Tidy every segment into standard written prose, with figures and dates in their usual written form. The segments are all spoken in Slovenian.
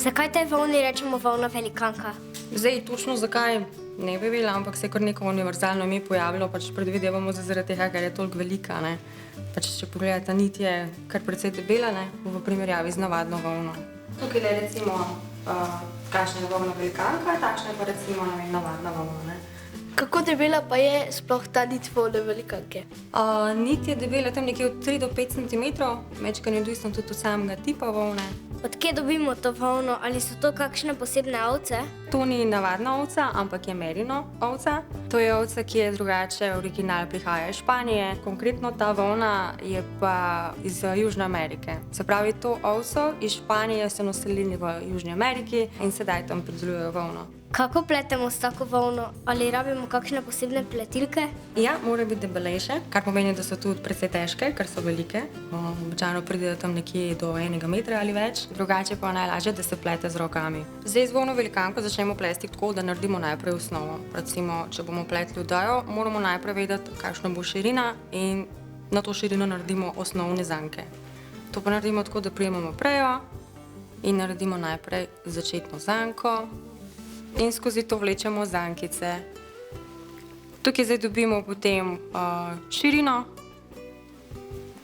Zakaj tej volni rečemo volna velikanka? Zdaj, točno zakaj ne bi vedela, ampak se je kar neko univerzalno ime pojavilo, pač predvidevamo zaradi tega, ker je toliko velika, ne. Pač, če pogledate, nit je kar precej debela, ne, v primerjavi z navadno volno. Tukaj je recimo, kakšna je volna velikanka, takšna je pa recimo, ne vem, navadna volna, ne. Kako debela pa je sploh ta nit volne velikanke? Nit je debela tam nekje od 3 do 5 cm, majčkeno je odvisno tudi od samega tipa volne. Od kje dobimo to volno? Ali so to kakšne posebne ovce? To ni navadna ovca, ampak je merino ovca. To je ovca, ki je drugače, original prihaja iz Španije. Konkretno ta volna je pa iz Južne Amerike. Se pravi, to ovco iz Španije so naselili v Južni Ameriki in sedaj tam pridelujejo volno. Kako pletemo s tako volno? Ali rabimo kakšne posebne pletilke? Ja, mora biti debelejše, kar pomeni, da so tudi precej težke, ker so velike. Običajno pridejo tam nekje do 1 metra ali več. Drugače pa najlažje, da se plete z rokami. Zdaj z volno velikanko začnemo plesti tako, da naredimo najprej osnovo. Recimo, če bomo pletli odejo, moramo najprej vedeti, kakšna bo širina in na to širino naredimo osnovne zanke. To pa naredimo tako, da prijemamo prejo in naredimo najprej začetno zanko in skozi to vlečemo zankice. Tukaj zdaj dobimo potem širino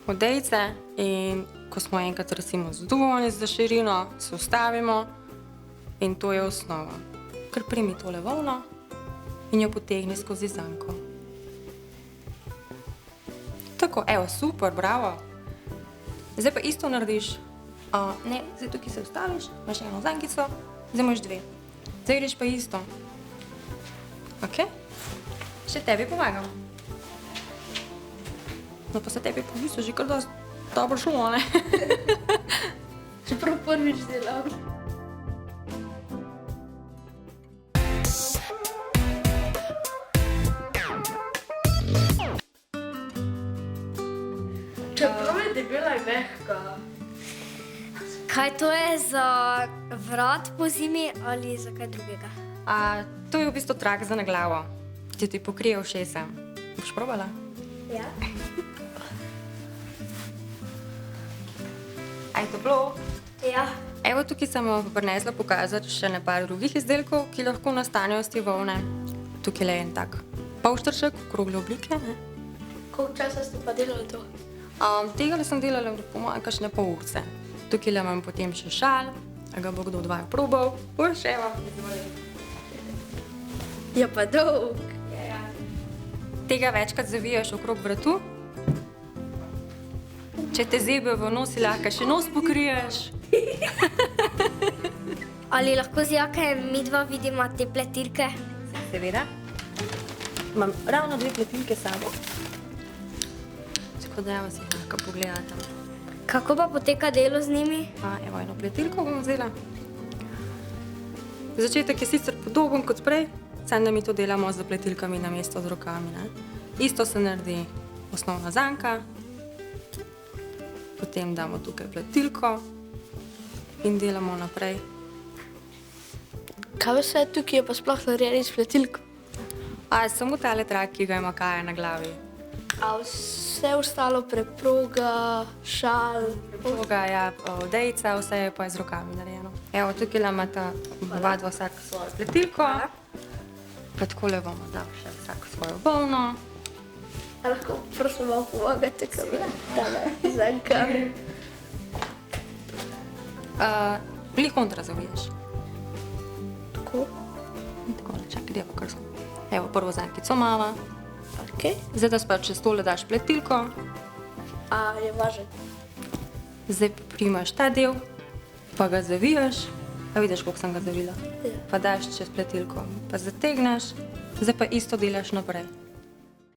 odejice in ko smo enkrat recimo zadovoljni za širino, se ustavimo in to je osnova. Kar primi tole volno in jo potegni skozi zanko. Tako, evo, super, bravo. Zdaj pa isto narediš. Ne, zdaj tukaj se ustaviš, imaš eno zankico, zdaj imaš dve. Zdaj greš pa isto. Ok? Še tebi pomagam. No pa se tebi po bistvu že kar dosti dobro šlo, ne? Čeprav prvič delam. Čeprav je debela in mehka. Kaj to je za vrat po zimi ali za kaj drugega? To je v bistvu trak za na glavo, ki ti pokrije ušesa. Boš probala? Ja. A je toplo? Ja. Evo, tukaj sem vam prinesla pokazati še nekaj drugih izdelkov, ki lahko nastanejo iz te volne. Tukaj je en tak polštrček, okrogle oblike. Koliko časa ste pa delali to? Tega sem delala po mojem kakšne pol urce. Tukaj imam potem še šal, a ga bo kdo od vaju probal. Evo, izvoli. Ja pa dolg. Tega večkrat zavijaš okrog vratu. Če te zebe v nos, si lahko še nos pokriješ. Ali lahko z Jake midva vidimo te pletilke? Seveda. Imam ravno dve pletilke s sabo. Tako da evo si lahko pogledate. Kako pa poteka delo z njimi? Evo, eno pletilko bom vzela. Začetek je sicer podoben kot prej, samo da mi to delamo z pletilkami namesto z rokami, ne. Isto se naredi osnovna zanka, potem damo tukaj pletilko in delamo naprej. Kaj vse tukaj je pa sploh narejeno s pletilko? Samo tale trak, ki ga ima Kaja na glavi. A vse ostalo, preproga, šal? Preproga, ja, odejica, vse je pa z rokami narejeno. Evo, tukaj imata oba dva vsak svojo pletilko. Pa takole bomo dal še vsak svojo volno. A lahko prosim malo pomagate, kaj me tale zanka? Bili kontra zaviješ. Tako? Takole, čakaj, da pa kar smo. Evo, prvo zankico mava. Ok. Zdaj da pa čez tole daš pletilko. Je važen? Zdaj primaš ta del, pa ga zavijaš. A vidiš, koliko sem ga zavila? Ja. Pa daš čez pletilko, pa zategneš. Zdaj pa isto delaš naprej.